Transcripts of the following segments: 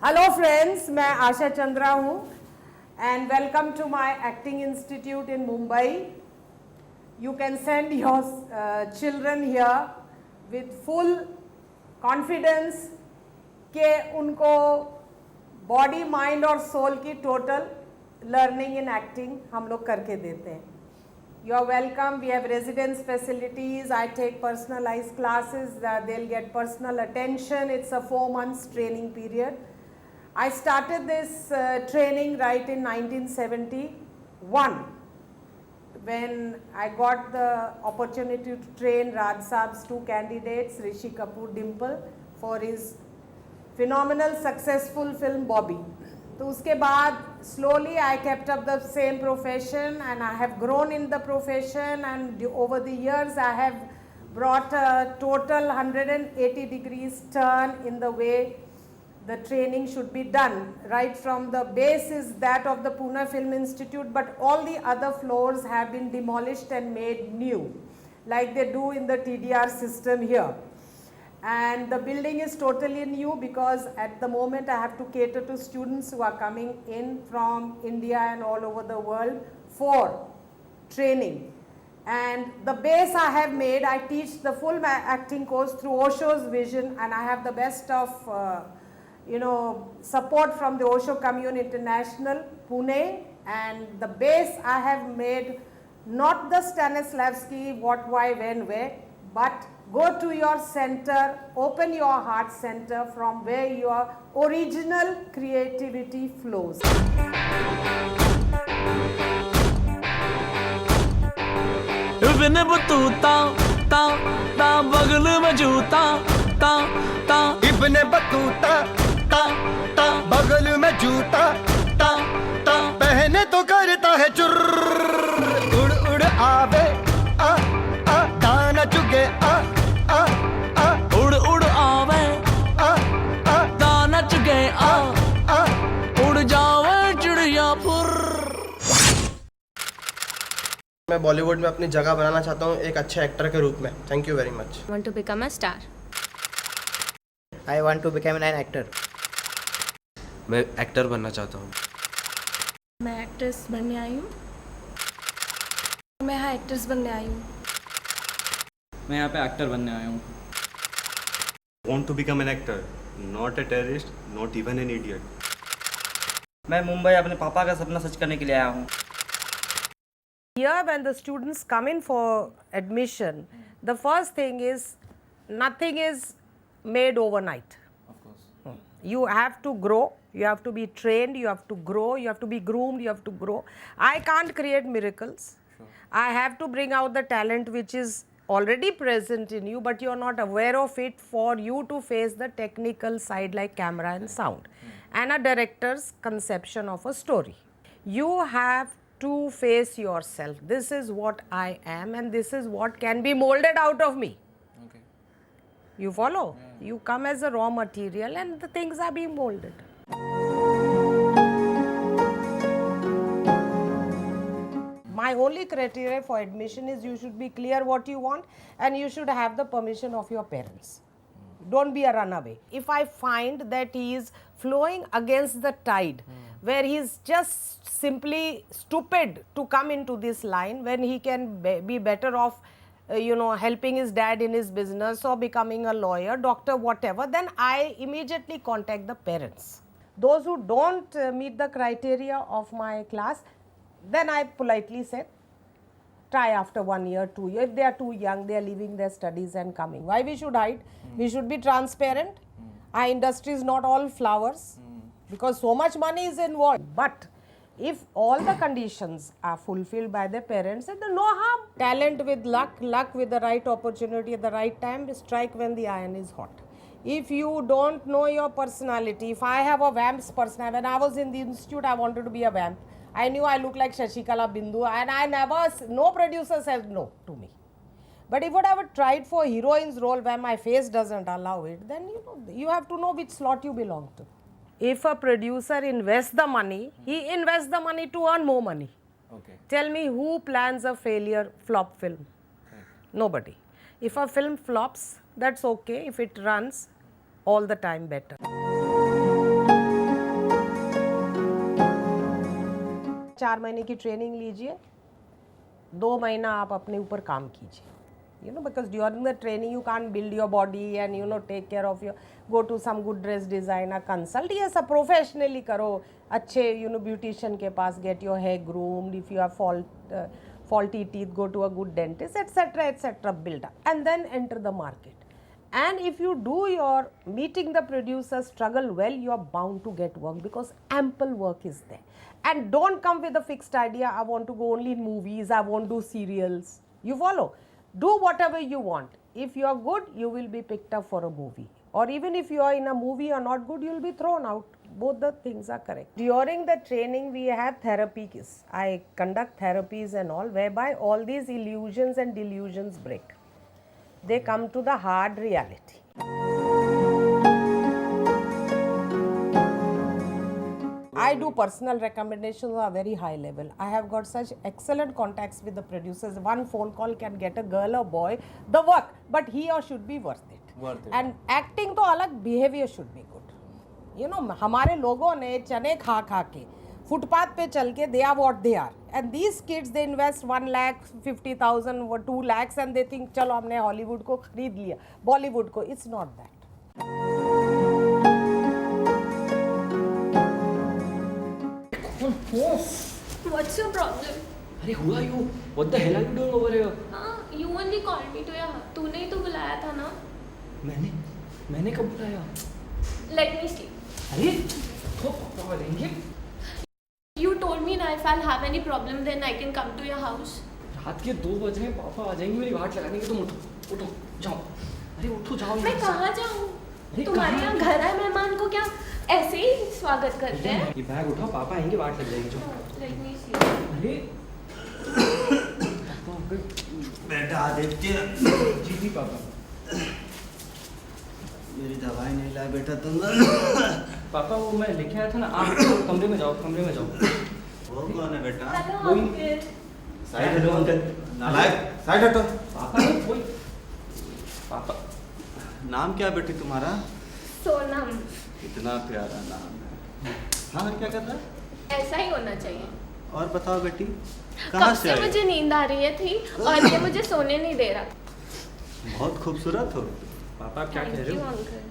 Hello friends, मैं आशा चंद्रा हूँ and welcome to my acting institute in Mumbai. You can send your children here with full confidence कि उनको body, mind और soul की total learning in acting हम लोग करके देते हैं. You are welcome. We have residence facilities. I take personalized classes. They'll get personal attention. It's a 4 months training period. I started this training right in 1971 when I got the opportunity to train Raj Saab's 2 candidates, Rishi Kapoor, Dimple, for his phenomenal successful film Bobby. तो उसके बाद slowly I kept up the same profession and I have grown in the profession, and over the years I have brought a total 180 degrees turn in the way the training should be done. Right from the base is that of the Pune Film Institute, but all the other floors have been demolished and made new, like they do in the TDR system here. And the building is totally new because at the moment I have to cater to students who are coming in from India and all over the world for training. And the base I have made, I teach the full acting course through Osho's vision, and I have the best of support from the Osho Commune International, Pune. And the base I have made not the Stanislavski what, why, when, where, but go to your center, open your heart center from where your original creativity flows. बिन बतूता ता ता बगल में जूता ता ता Ibn Battuta ता ता बगल में जूता ता ता पहने तो करता है चुर उड़ उड़ आवे आ आ दाना चुगे आ आ आ उड़ उड़ आवे आ आ दाना चुगे आ आ उड़ जावे चिड़िया फुर. मैं बॉलीवुड में अपनी जगह बनाना चाहता हूँ एक अच्छे एक्टर के रूप में. Thank you very much. Want to become a star. I want to become an actor. मैं एक्टर बनना चाहता हूँ. मैं एक्ट्रेस बनने आई हूँ. मैं यहाँ एक्ट्रेस बनने आई हूँ. मैं यहाँ पे एक्टर बनने आया हूँ. Want to become an actor, not a terrorist, not even an idiot. मैं मुंबई अपने पापा का सपना सच करने के लिए आया हूँ. Here when the students come in for admission, the first thing is nothing is made overnight. Of course. You have to grow, you have to be trained, you have to grow, you have to be groomed, you have to grow. I can't create miracles. Sure. I have to bring out the talent which is already present in you, but you are not aware of it for you to face the technical side like camera and sound and a director's conception of a story. You have to face yourself. This is what I am and this is what can be molded out of me. Okay. You follow? Yeah. You come as a raw material and the things are being molded. My only criteria for admission is you should be clear what you want and you should have the permission of your parents. Don't be a runaway. If I find that he is flowing against the tide, where he is just simply stupid to come into this line, when he can be better off helping his dad in his business or becoming a lawyer, doctor, whatever, then I immediately contact the parents. Those who don't meet the criteria of my class, then I politely said, try after 1 year, 2 years. If they are too young, they are leaving their studies and coming. Why we should hide? We should be transparent. Our industry is not all flowers because so much money is involved. But if all the conditions are fulfilled by the parents, then no harm. Talent with luck, luck with the right opportunity at the right time, strike when the iron is hot. If you don't know your personality, if I have a vamp's personality, when I was in the institute, I wanted to be a vamp. I knew I looked like Shashikala Bindu and no producer said no to me. But if I have tried for heroine's role where my face doesn't allow it, then you have to know which slot you belong to. If a producer invests the money, he invests the money to earn more money. Okay. Tell me who plans a failure flop film? Right. Nobody. If a film flops, that's okay. If it runs, all the time better. 4 महीने की training लीजिए, 2 महीना आप अपने ऊपर काम कीजिए, you know, because during the training you can't build your body and you know take care of your, go to some good dress designer, consult, ये सब professionally करो, अच्छे you know beautician के पास, get your hair groomed, if you have faulty teeth, go to a good dentist, etc., build up, and then enter the market. And if you do your meeting the producer struggle well, you are bound to get work because ample work is there. And don't come with a fixed idea, I want to go only in movies, I won't do serials. You follow? Do whatever you want. If you are good, you will be picked up for a movie. Or even if you are in a movie or not good, you will be thrown out. Both the things are correct. During the training, we have therapies. I conduct therapies and all, whereby all these illusions and delusions break. They come to the hard reality. I do personal recommendations on a very high level. I have got such excellent contacts with the producers. One phone call can get a girl or boy the work, but he or should be worth it. And acting to alag, behavior should be good. You know, हमारे लोगों ने चने खा खा के footpath पे चल के they are what they are. And these kids they invest 1,50,000 or 2 lakhs and they think चलो हमने हॉलीवुड को खरीद लिया, बॉलीवुड को. It's not that. What's your problem? अरे who are you? What the hell are you doing over here? हाँ, you only called me to your house. तूने ही तो बुलाया था ना? मैंने कब बुलाया? Let me sleep. अरे तो पापा लेंगे? You told me that if I'll have any problem, then I can come to your house. रात के 2 बज रहे हैं, पापा आ जाएंगे मेरी वाट लगाने के. तुम उठो जाओ. अरे उठो जाओ. मैं कहाँ जाऊँ? अरे तुम्हारे कहाँ? यहाँ घर है, मेहमान को क्या ऐसे ही स्वागत करते हैं? ये बैग उठाओ, पापा आएंगे, वाट लग जाएगी. जाओ. Let me sleep. अरे बेटा आदित्य, जी जी पापा. मेरी दवाई नहीं लाई बेटा तुम. पापा वो मैं लेके आया था ना. आप कमरे में जाओ. वो कौन है बेटा? Hello, वही. uncle. साइड हटो अंकल. नालायक, साइड हटो. पापा नहीं कोई. पापा नाम क्या बेटी तुम्हारा? सोनम. इतना प्यारा नाम है. हाँ क्या कर रहा है? ऐसा ही होना चाहिए. और बताओ बेटी, कब कहाँ से से आई? मुझे नींद आ रही थी और ये मुझे सोने नहीं दे रहा. बहुत खूबसूरत हो. पापा आप क्या कह Thank रहे you, हो? uncle.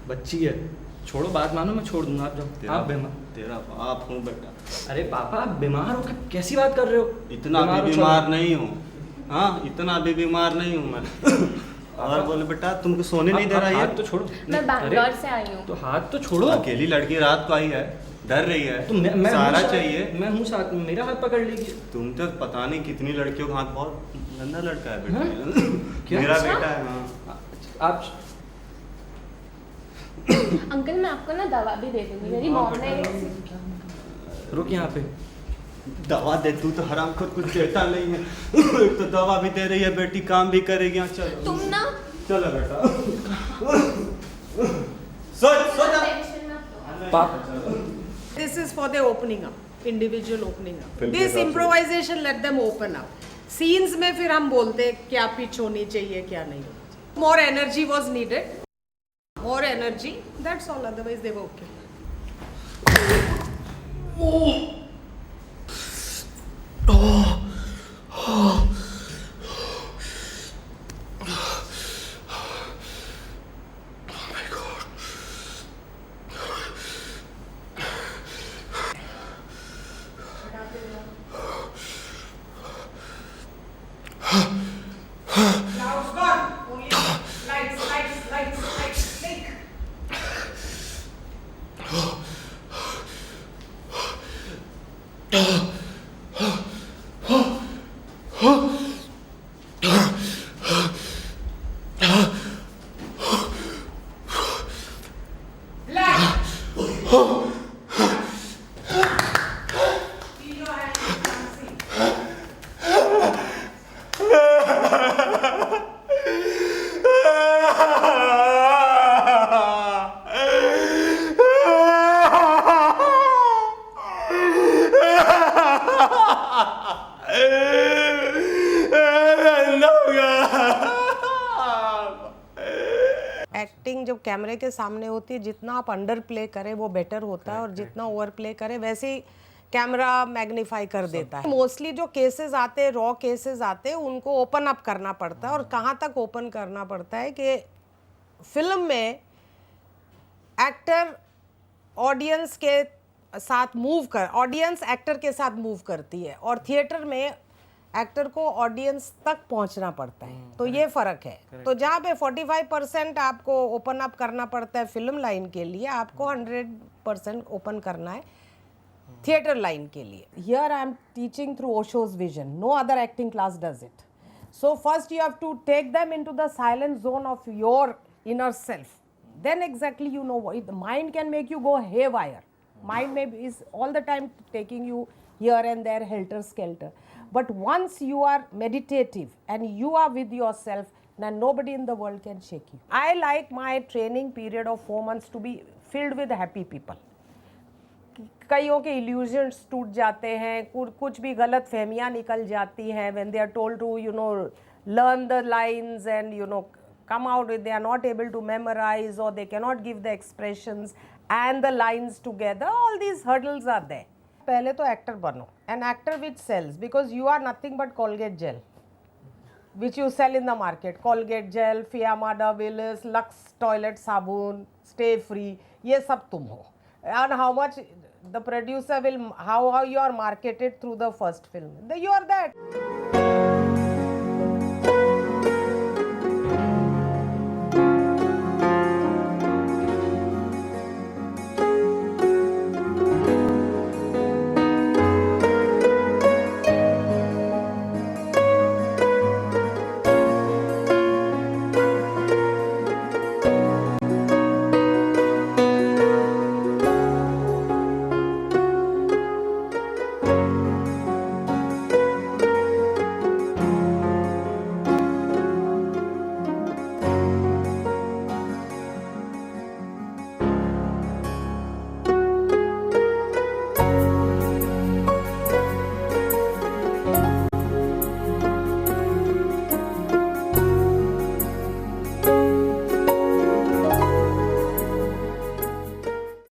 बच्ची है, छोड़ो बात मानो, मैं छोड़ दूंगा. आप जाओ. आप बीमार. तेरा बाप हूँ बेटा. अरे पापा आप बीमार हो, कैसी बात कर रहे हो? इतना भी हो, बीमार छोड़ो. नहीं हूँ. हाँ इतना भी बीमार नहीं हूँ मैं. और बोले बेटा तुमको सोने नहीं दे रहा हाथ है? तो छोड़ो. मैं बैंगलोर से आई हूँ. तो हाथ तो छोड़ो. अकेली लड़की रात को आई है, डर रही है. तो मैं सहारा हूँ साथ- चाहिए. मैं हूँ साथ में, मेरा हाथ पकड़ लीजिए. तुम तो पता नहीं कितनी लड़कियों का हाथ. बहुत गंदा लड़का है हाँ? बेटा. क्या? मेरा अच्छा? बेटा है. हाँ आप अंकल मैं आपको ना दवा भी दे दूंगी. मेरी हाँ, मॉम ने रुक यहाँ पे. दवा दे. तू तो हराम खुद कुछ देता नहीं है. एक तो दवा भी दे रही है बेटी, काम भी करेगी. हाँ चलो तुम ना चलो बेटा. सो जा. टेंशन मत लो. पापा This is for the opening up, individual opening up. Film के This हिसाब से। improvisation let them open up. Scenes में फिर हम बोलते हैं क्या पिच होनी चाहिए क्या नहीं. More energy was needed. More energy. That's all. Otherwise they were okay. Now it's gone. Only lights. Think. Black. Feel your hands, you can't see. Acting जब कैमरे के सामने होती है, जितना आप अंडर प्ले करें वो बेटर होता है, और जितना ओवर प्ले करें वैसे ही कैमरा मैग्नीफाई कर देता है। मोस्टली जो केसेस आते हैं, रॉ केसेस आते हैं, उनको ओपन अप करना पड़ता है। और कहाँ तक ओपन करना पड़ता है कि फिल्म में एक्टर ऑडियंस के साथ मूव कर, ऑडियंस एक्टर के साथ मूव करती है, और थिएटर में एक्टर को ऑडियंस तक पहुंचना पड़ता है। तो ये फ़र्क है। तो जहाँ पे 45% आपको ओपन अप करना पड़ता है फिल्म लाइन के लिए, आपको 100% ओपन करना है थिएटर लाइन के लिए। Here I am teaching through Osho's vision, no other acting class does it. So first you have to take them into the silent zone of your inner self, then exactly you know what the mind can make you go haywire. Mind may is all the time taking you here and there, helter skelter, but once you are meditative and you are with yourself, then nobody in the world can shake you. I like my training period of 4 months to be filled with happy people. कईयों के illusions टूट जाते हैं, कुछ भी गलत फहमियाँ निकल जाती हैं when they are told to learn the lines and come out with, they are not able to memorize or they cannot give the expressions and the lines together. All these hurdles are there. पहले तो actor बनो, an actor which sells, because you are nothing but Colgate gel which you sell in the market. Colgate gel, Fiamma, Willis, Lux toilet sabun, Stay Free, ये सब तुम हो. And how much the producer will, how you are marketed through the first film, you are that.